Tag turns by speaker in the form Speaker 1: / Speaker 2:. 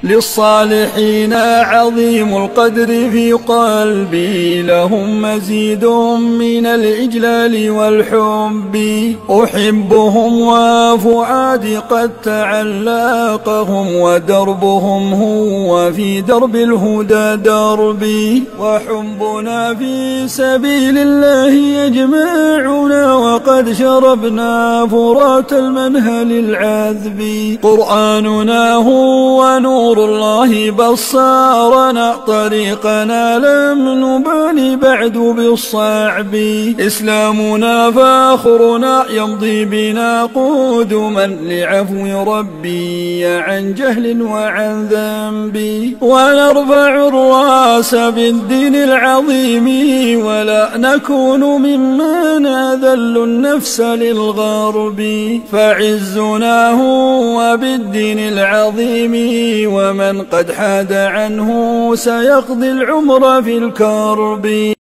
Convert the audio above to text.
Speaker 1: للصالحين عظيم القدر في قلبي، لهم مزيد من الإجلال والحب، أحبهم وفؤادي قد تعلقهم، ودربهم هو في درب الهدى دربي، وحبنا في سبيل الله يجمعنا، وقد شربنا فرات المنهل العذب، قرآننا هو ونور الله بصارنا، طريقنا لم نبالي بعد بالصعب، إسلامنا فاخرنا يمضي بنا قدما، لعفو ربي عن جهل وعن ذنب، ونرفع الراس بالدين العظيم، ولا نكون ممن أذل النفس للغرب، فعزنا هو بالدين العظيم، ومن قد حاد عنه سيقضي العمر في الكرب.